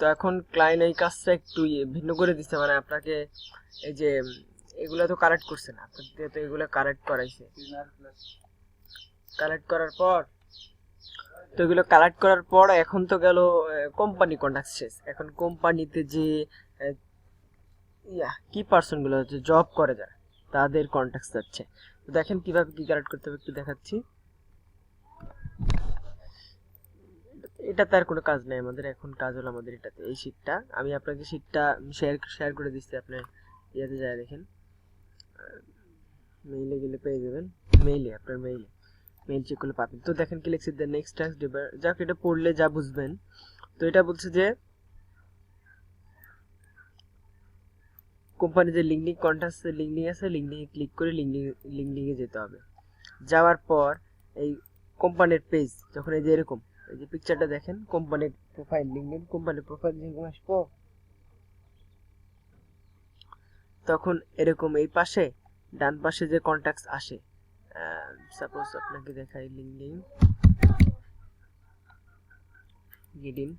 তো এখন ক্লায়েন্ট এই কাজটা একটু ভিন্ন করে দিচ্ছে, মানে আপনাকে এই যে এগুলো তো কারেক্ট করছে না, আপনাকে তো এগুলো কারেক্ট করাইছে। কালেক্ট করার পর তো এগুলো কালেক্ট করার পর এখন তো গেল কোম্পানি কন্ট্যাক্ট শেষ। এখন কোম্পানিতে যে কি পার্সন গুলো হচ্ছে জব করে যারা, তাদের কন্ট্যাক্ট যাচ্ছে। তো দেখেন কিভাবে কি কালেক্ট করতে হবে একটু দেখাচ্ছি। এটাতে আর কোনো কাজ নেই আমাদের, এখন কাজ হলো আমাদের এটাতে। এই শীটটা আমি আপনাকে শীটটা শেয়ার করে দিচ্ছি, আপনি ইয়াতে যায় দেখেন, মেইলে গেলে পেয়ে যাবেন। আপনার মেইল চেক করলে পাবেন। তো দেখেন কি লিখছে, দ্য নেক্সট টাস্ক ডিবার, যাক এটা পড়লে যা বুঝবেন। তো এটা বলছে যে কোম্পানি যে লিঙ্কডিন কন্ট্যাক্ট লিঙ্কডিন আছে, লিঙ্কডিনে ক্লিক করে লিঙ্কডিনে যেতে হবে। যাওয়ার পর এই কোম্পানির পেজ যখন এই যে এরকম এই যে পিকচারটা দেখেন, কোম্পানির প্রোফাইল, লিঙ্কডিন কোম্পানির প্রোফাইল যেরকম আসবো, তখন এরকম এই পাশে ডান পাশে যে কন্ট্যাক্টস আসে, সাপোজ আপনাকে দেখাই লিঙ্কডিন গিডিন,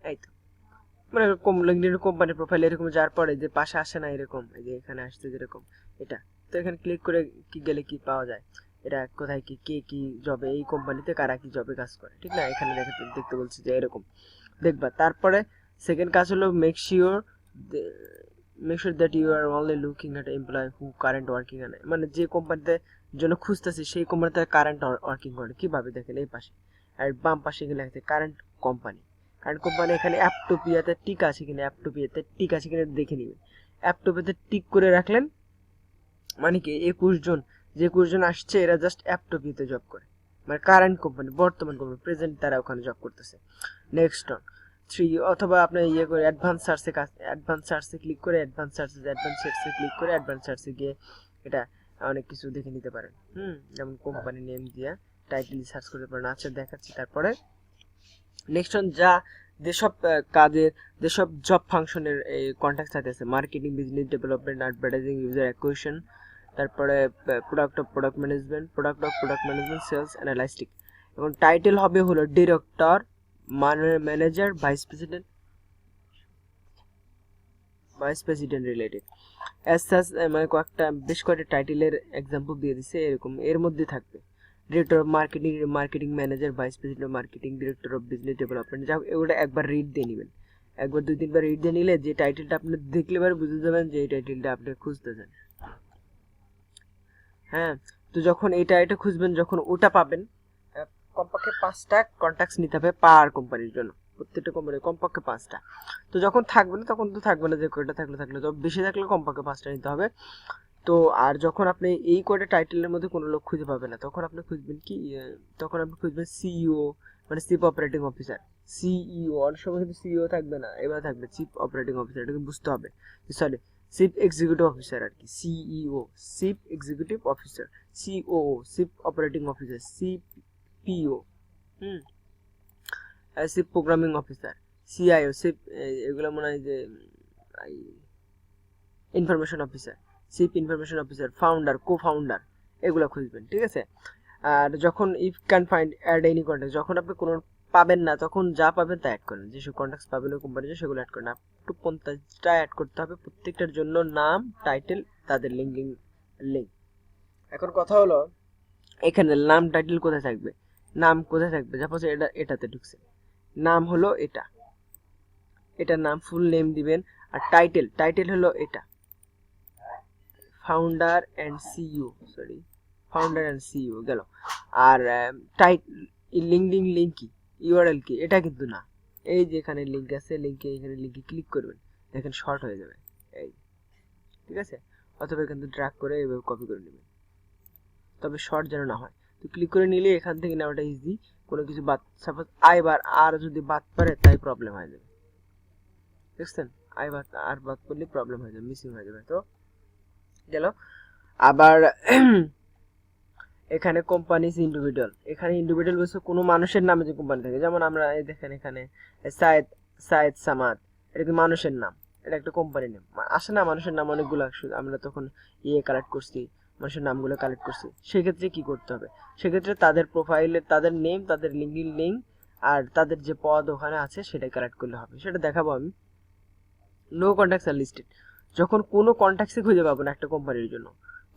এই তো মানে লিঙ্কডিন কোম্পানি প্রোফাইল এরকম যার পরে যে পাশে আসে না এরকম, এই যে এখানে আসছে যেরকম এটা। তো এখানে ক্লিক করে কি গেলে কি পাওয়া যায়, এটা কোথায় কি কে কি জবে, এই কোম্পানিতে কারা কি জবে কাজ করে, ঠিক না? এখানে দেখতে বলছি যে এরকম দেখবা। তারপরে সেকেন্ড কাজ হলো make sure that you are only looking at employ who current working on, মানে যে কোম্পানিতে জন্য খুঁজতেছি সেই কোম্পানিতে কারেন্ট ওয়ার্কিং করে। কিভাবে দেখেন, এই পাশে আর বাম পাশে গেলে কারেন্ট কোম্পানি, কারেন্ট কোম্পানি এখানে অ্যাপটোপিয়াতে টিক আছে কিনা, অ্যাপটোপিয়াতে টিক আছে কিনা দেখে নেবেন। অ্যাপটোপিয়াতে টিক করে রাখলেন মানে কি 21 জন, যে 21 জন আসছে এরা জাস্ট অ্যাপটোপিয়াতে জব করে, মানে কারেন্ট কোম্পানি, বর্তমান কোম্পানি, প্রেজেন্ট তারা ওখানে জব করতেছে। নেক্সট অন 3, অথবা আপনি ইয়ে করে অ্যাডভান্স সার্চে ক্লিক করে অ্যাডভান্স সার্চে ক্লিক করে অ্যাডভান্স সার্চে গিয়ে এটা অনেক কিছু দেখে নিতে পারেন। যেমন কোম্পানি নেম দিয়ে টাইটেল সার্চ করতে পারেন। আচ্ছা দেখাচ্ছি। তারপরে নেক্সট অন যা যেসব কাজের, যেসব জব ফাংশনের এই কন্ট্যাক্ট সাথে আছে, marketing, business development, advertising, user acquisition, তারপরে প্রোডাক্ট ম্যানেজমেন্ট, সেলস অ্যানালাইস্টিক। এবং টাইটেল হবে হলো director, manager, vice president related as such, মানে বেশ কয়েকটা টাইটেলের এক্সাম্পল দিয়ে দিছে এরকম, এর মধ্যে থাকবে director of marketing manager, vice president marketing, director of business development. যাই হোক এগুলো একবার রিড দিয়ে নেবেন, একবার 2-3 বার রিড দিয়ে নিলে যে টাইটেলটা আপনি দেখলে পরে বুঝতে যাবেন যে এই টাইটেলটা আপনি খুঁজতেছেন। হ্যাঁ, তো যখন এটা খুঁজবেন, যখন ওটা পাবেন, কমপক্ষে 5টা কন্ট্যাক্টস নিতে হবে পার কোম্পানির জন্য, প্রত্যেকটা কোম্পানির কমপক্ষে 5টা। তো যখন থাকবে না তখন তো থাকবে না, যে কয়টা থাকলে তো বেশি থাকলে কমপক্ষে 5টা নিতে হবে। তো আর যখন আপনি এই কয়টা টাইটেলের মধ্যে কোনো লোক খুঁজে পাবে না, তখন আপনি খুঁজবেন কি, তখন আপনি খুঁজবেন সিইও, মানে চিফ অপারেটিং অফিসার। সিইও অনেক সময় কিন্তু সিইও থাকবে না, এবার থাকবে চিফ অপারেটিং অফিসার, এটাকে বুঝতে হবে। সরি, চিফ এক্সিকিউটিভ অফিসার আর কি, CEO chief executive officer, COO chief operating officer, CPO chief programming officer, CIO chief, এগুলো মনে হয় যে information officer, chief information officer, founder, co founder, এগুলো খুঁজবেন, ঠিক আছে? আর যখন if can find add any contact, যখন আপনি কোনো পাবেন না তখন যা পাবেন তা অ্যাড করেন, যেসব কন্ট্যাক্ট পাবেন ওই কোম্পানিতে সেগুলো অ্যাড করেন। আপ টু 50টা অ্যাড করতে হবে, প্রত্যেকটার জন্য নাম, টাইটেল, তাদের লিঙ্ক। এখন কথা হলো এখানে নাম টাইটেল কোথায় থাকবে, নাম কোথায় থাকবে? সাপোজ এটাতে ঢুকছে, নাম হলো এটার নাম ফুল নেম দিবেন। আর টাইটেল হলো এটা, ফাউন্ডার এন্ড সিইও গেল। আর লিঙ্কডিন লিঙ্ক কি, ইউআরএল কি, এটা কিন্তু না। এই যে এখানে লিঙ্ক আছে, এখানে লিঙ্কে ক্লিক করবেন, দেখেন শর্ট হয়ে যাবে এই, ঠিক আছে? অথবা এখান থেকে ড্র্যাগ করে এভাবে কপি করে নেবেন, তবে শর্ট যেন না হয়। তো ক্লিক করে নিলে এখান থেকে নেওয়াটা ইজি, কোনো কিছু বাদ, সাপোজ আর যদি বাদ পারে তাই প্রবলেম হয়ে যাবে, দেখছেন? আর বাদ পড়লে প্রবলেম হয়ে যাবে, মিসিং হয়ে যাবে। তো গেল। আবার এখানে কোম্পানিজ ইন্ডিভিজুয়াল, এখানে ইন্ডিভিজুয়াল বলছে কোনো মানুষের নামে যে কোম্পানি থাকে, যেমন আমরা এই দেখেন এখানে সায়েদ সামাদ, এটা কি মানুষের নাম? এটা একটা কোম্পানি নেম আসে না, মানুষের নাম অনেকগুলো আমরা তখন কালেক্ট করছি, মানুষের নামগুলো কালেক্ট করছি, সেক্ষেত্রে কি করতে হবে? সেক্ষেত্রে তাদের প্রোফাইলে তাদের নেম, তাদের লিঙ্কডইন লিঙ্ক আর তাদের যে পদ ওখানে আছে সেটাই কালেক্ট করলে হবে। সেটা দেখাবো আমি। নো কন্ট্যাক্টস আর লিস্টেড, যখন কোনো কন্ট্যাক্টসই খুঁজে পাবো না একটা কোম্পানির জন্য,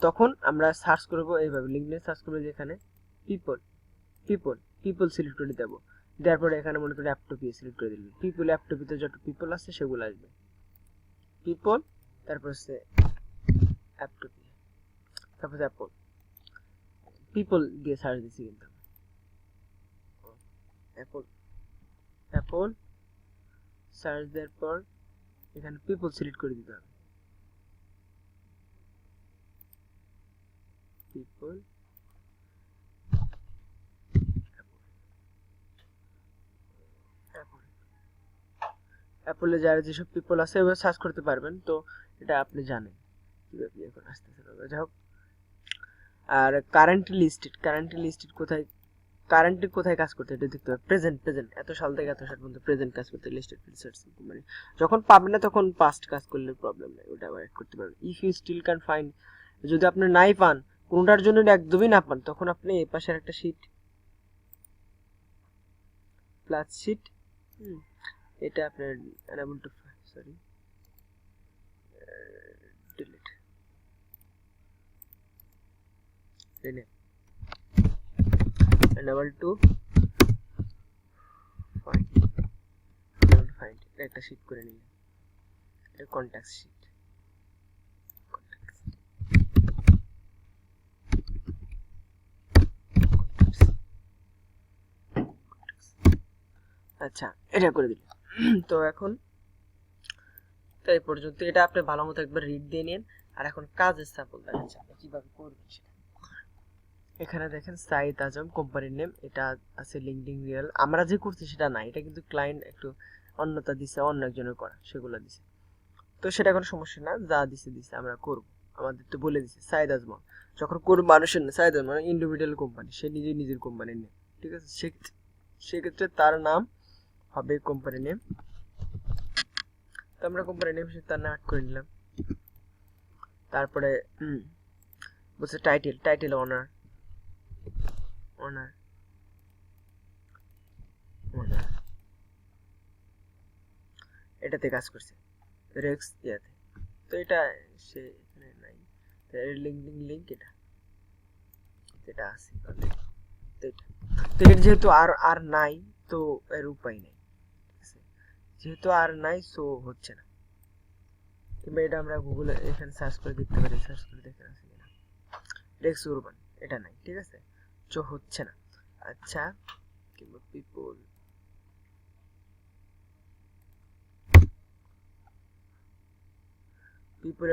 তখন আমরা সার্চ করবো এইভাবে, লিঙ্কডইনে সার্চ করবো যেখানে পিপল পিপল পিপল সিলেক্ট করে দেবো। দেওয়ার পরে এখানে মনে করি অ্যাপটপি সিলেক্ট করে দিলাম। পিপল অ্যাপটপিতে যত পিপল আছে সেগুলো আসবে, পিপল, তারপর হচ্ছে অ্যাপটপি, তারপর অ্যাপল, পিপল দিয়ে সার্চ দিচ্ছি কিন্তু অ্যাপল অ্যাপল সার্চ দেওয়ার পর এখানে পিপল সিলেক্ট করে দিতে হবে। পিপল অ্যাপলে যারা যেসব পিপল আছে এবার সার্চ করতে পারবেন, তো এটা আপনি জানেন কিভাবে এখন আসতেছে। যাই হোক, আর কারেন্টলি লিস্টেড কোথায়, কারেন্টলি কোথায় কাজ করতে এটা দেখতে হবে। প্রেজেন্ট এত সাল থেকে এত সাল পর্যন্ত প্রেজেন্ট কাজ করতে লিস্টেড ফিল্ডস, মানে যখন পাবেন না তখন পাস্ট কাজ করলে প্রবলেম নেই, ওটা আবার অ্যাড করতে পারবেন। If you still can find, যদি আপনি নাই পান, কোনটার জন্য একদমই না পান, তখন আপনি এই পাশের একটা শীট প্লাস শীট, এটা আপনার enable to sorry delete rename enable to find একটা শীট করে নিলাম, এটা কন্টাক্ট শীট। আচ্ছা, এটা করে দিলাম। তো এখন তাই পর্যন্ত এটা আপনি ভালো মতো একবার রিড দিয়ে নিন। আর এখন কাজের স্যাম্পল দেখাচ্ছি আপনি কিভাবে করবেন সেটা। এখানে দেখেন সাইদ আজম কোম্পানির নেম, এটা আছে লিঙ্কডইন রিয়েল, আমরা যে করছি সেটা না, এটা কিন্তু ক্লায়েন্ট একটু অন্যতা দিছে, অন্য একজনের করা, সেগুলো দিছে। তো সেটা কোনো সমস্যা না, যা দিছে আমরা করব, আমাদের তো বলে দিছে সাইদ আজম। যখন করব মানুষের না, সাইদ আজম মানে ইন্ডিভিজুয়াল কোম্পানি, সে নিজের কোম্পানির নেম, ঠিক আছে। সেক্ষেত্রে তার নাম হবে কোম্পানি নেম। তো আমরা কোম্পানি নেম তার নাম অ্যাড করে নিলাম। তারপরে বলছে টাইটেল অনার, এটাতে কাজ করছে রেক্স ইয়াতে, তো এটা সে এখানে নাই, লিঙ্ক এটা আছে, তো এটা যেহেতু আর নাই, তো এর উপায় নেই, যেহেতু আর নাই সো হচ্ছে না। কিংবা এটা আমরা গুগলে এখানে সার্চ করে দেখতে পারি, সার্চ করে দেখে আছে কিনা, রেক্স উরবান, এটা নাই, ঠিক আছে, তো হচ্ছে না। আচ্ছা, কিংবা পিপল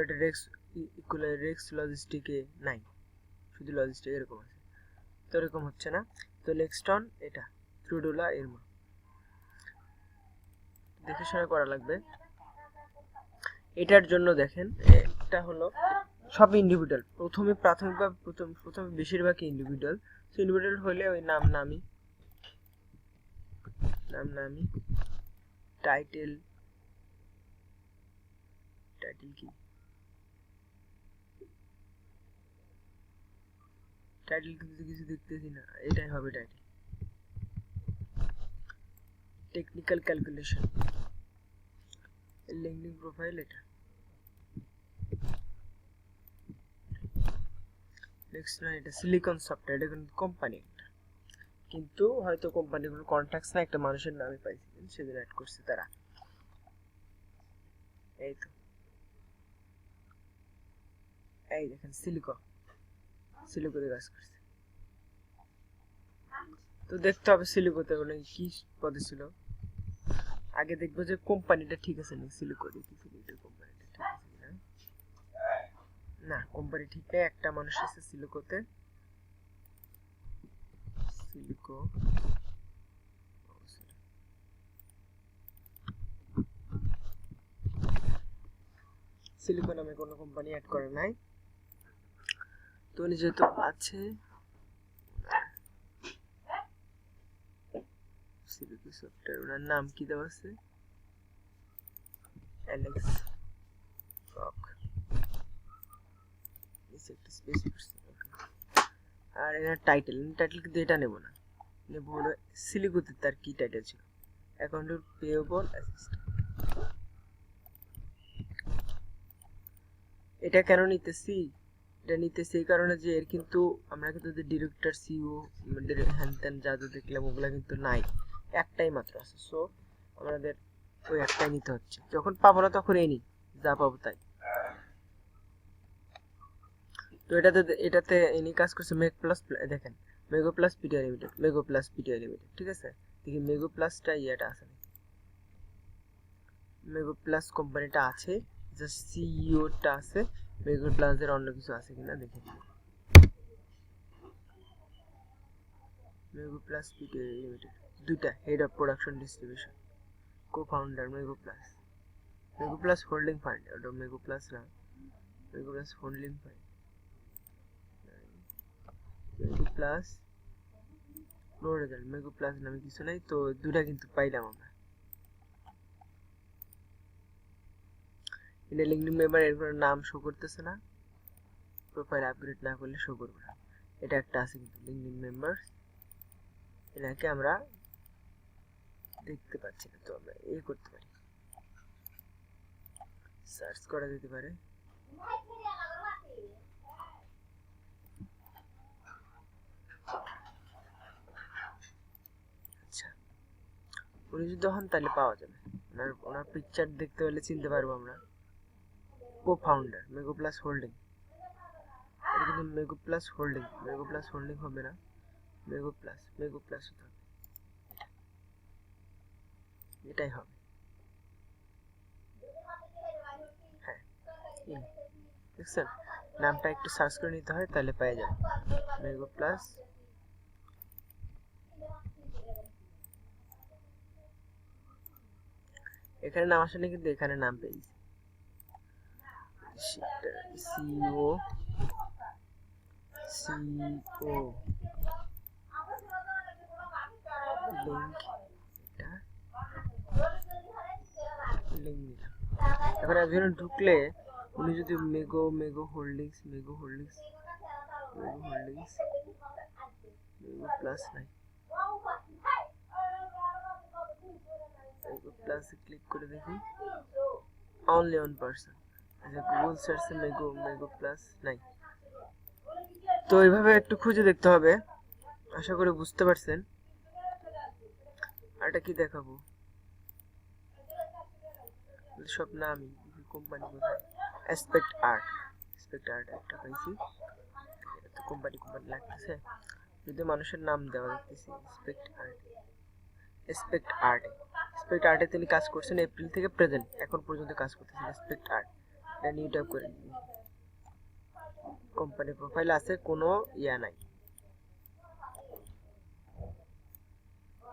এটা রেক্স লজিস্টিকে নাই, শুধু লজিস্টিক এরকম আছে, তো এরকম হচ্ছে না। তো লেক্সটন এটা ট্রুডুলা এরমা দেখে শুনে করা লাগবে। এটার জন্য দেখেন এটা হলো সব ইন্ডিভিজুয়াল, প্রথমে বেশিরভাগই ইন্ডিভিজুয়াল। সো ইন্ডিভিজুয়াল হলে ওই নাম নামি টাইটেল কি, টাইটেল কিন্তু কিছু দেখতেছি না, এটাই হবে title. Technical calculation, LinkedIn profile, এটা নেক্সট না, এটা সিলিকন সফটওয়্যার, এটা কিন্তু কোম্পানি, কিন্তু হয়তো কোম্পানিগুলোর কন্ট্যাক্টস না, একটা মানুষের নামে পাইছি সেদিন অ্যাড করছে তারা। এই তো এই দেখেন সিলিকোতে কাজ করছে। তো দেখতে হবে সিলিকোতে কি পদে ছিল, আগে দেখবো যে কোম্পানিটা ঠিক আছে না, সিলিকো দেখি কোম্পানিটা ঠিক আছে না, না কোম্পানি ঠিক নেই, একটা মানুষ আছে সিলিকোতে, সিলিকো নামে কোনো কোম্পানি অ্যাড করে নাই। তো যেহেতু আছে সিলিকো সফটওয়্যার, ওনার নাম কি দেওয়া আছে, অ্যালেক্স ফ্রক একটা স্পেস আর এখানে টাইটেল কিন্তু এটা নেব না, নেব হলো সিলিগুতে তার কি টাইটেল ছিল, অ্যাকাউন্ট পেয়েবল অ্যাসিস্ট্যান্ট। এটা কেন নিতেছি, এটা নিতেছি এই কারণে যে এর কিন্তু আমরা কিন্তু ডিরেক্টর সিও হ্যান ত্যান যা যা দেখলাম ওগুলা কিন্তু নাই, একটাই মাত্র আছে। সো আমাদের ওই একটাই নিতে হচ্ছে, যখন পাবো না তখন এই নিই, যা পাবো তাই। তো এটাতে এনি কাজ করছে মেগ প্লাস, দেখেন Mego plus PTI limited, Mego plus PTI limited, ঠিক আছে। দেখি মেগো প্লাসটা ইয়েটা আছে, মেগো প্লাস কোম্পানিটা আছে, জাস্ট সিইওটা আছে, মেগো প্লাস এর অন্য কিছু আছে কিনা দেখি। মেগো প্লাস পিটিআই লিমিটেড দুইটা, head of production distribution, co-founder মেগো প্লাস হোল্ডিং ফান্ড, ওটা মেগো প্লাস না, মেগো প্লাস হোল্ডিং ফান্ড, মেগো প্লাস নো রেজাল্ট, মেগো প্লাস নামে কিছু নাই। তো দুটা কিন্তু পাইলাম আমরা। এটা লিঙ্কডিন মেম্বার, এর কোনো নাম শো করতেছে না, প্রোফাইল আপগ্রেড না করলে শো করবে না। এটা একটা আছে কিন্তু লিঙ্কডিন মেম্বার, এটাকে আমরা দেখতে পাচ্ছি না, তো আমরা এই করতে পারি, সার্চ করা যেতে পারে। আচ্ছা, উনি যদি হন তাহলে পাওয়া যাবে, ওনার পিকচার দেখতে পেলে চিনতে পারবো আমরা। co-founder মেগো প্লাস হোল্ডিং, এটা কিন্তু মেগো প্লাস হোল্ডিং হবে না, মেগো প্লাস হতে হবে, এটাই হবে। হ্যাঁ দেখছেন, নামটা একটু সার্চ করে নিতে হয় তাহলে পেয়ে যাবে, মেগো প্লাস। এখানে নাম আসলে কিন্তু এখানে নাম পেয়েছি, সিও লিঙ্ক, এবার একজন ঢুকলে উনি যদি মেগো হোল্ডিংস মেগো প্লাস নাই, মেগো প্লাসে ক্লিক করে দেখি, অনলি ওয়ান পারসন, আচ্ছা গুগল সার্চে মেগো প্লাস নাই। তো এইভাবে একটু খুঁজে দেখতে হবে, আশা করি বুঝতে পারছেন। আরটা কি দেখাবো, সব নামই, কোম্পানি কোথায়, অ্যাসপেক্ট আর্ট একটা পাইছি, তো কোম্পানি লাগতেছে, যদি মানুষের নাম দেওয়া দেখতেছি, অ্যাসপেক্ট আর্টে তিনি কাজ করছেন এপ্রিল থেকে প্রেজেন্ট, এখন পর্যন্ত কাজ করতেছেন অ্যাসপেক্ট আর্ট। এটা নিউ টাইপ করে কোম্পানি প্রোফাইল আছে, কোনো ইয়া নাই,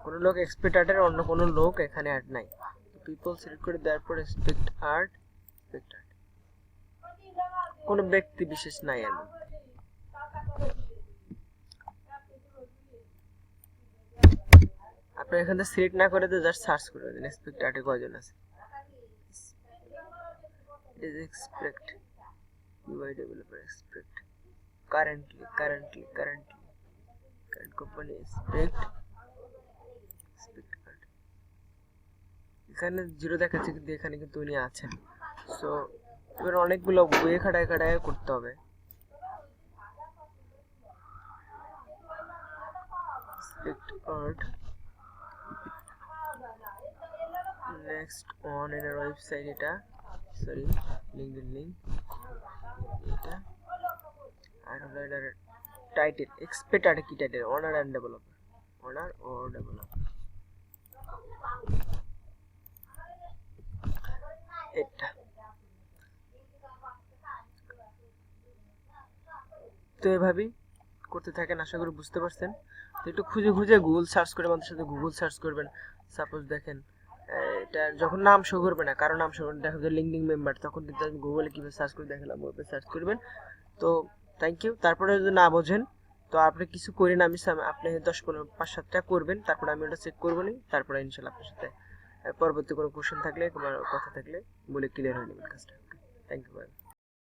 কোনো লোক এক্সপেক্ট আর্টের অন্য কোনো লোক এখানে অ্যাড নাই। পিপল সিলেক্ট করে দেওয়ার পর এক্সপেক্ট আর্ট, কোনো ব্যক্তি বিশেষ নাই এর মধ্যে। আপনার এখান থেকে সিলেক্ট না করে তো জাস্ট সার্চ করে দেন এক্সপেক্ট আর্টে কয়জন আছে, it is expect UI developer expect currently current company expect art, এখানে জিরো দেখাচ্ছে কিন্তু এখানে কিন্তু উনি আছেন। সো এবার অনেকগুলো বইয়ে খাটায় করতে হবে। expect art next on in our website, এটা সরি লিঙ্কডইন লিংক, এটা আর হলো এটার টাইটেল এক্সপেক্ট আর্ট, কি টাইটেল, ওনার অর ডেভেলপার, এটা। তো এভাবেই করতে থাকেন, আশা করি বুঝতে পারছেন। তো একটু খুঁজে গুগল সার্চ করে, আমাদের সাথে গুগল সার্চ করবেন। সাপোজ দেখেন এটা যখন নাম শো করবে না, কারো নাম শো করবে, দেখা যায় লিঙ্কডিন মেম্বার, তখন কিন্তু আমি গুগলে কীভাবে সার্চ করে দেখালাম, ওইভাবে সার্চ করবেন। তো থ্যাংক ইউ। তারপরে যদি না বোঝেন তো আপনি কিছু করেন, আপনি 10-15-5-7টা করবেন, তারপরে আমি ওটা চেক করবো নি, তারপরে ইনশাল্লাহ আপনার সাথে পরবর্তী কোনো কোশ্চেন থাকলে, কোনো কথা থাকলে বলে ক্লিয়ার হয়ে নেবেন কাজটা। Thank you.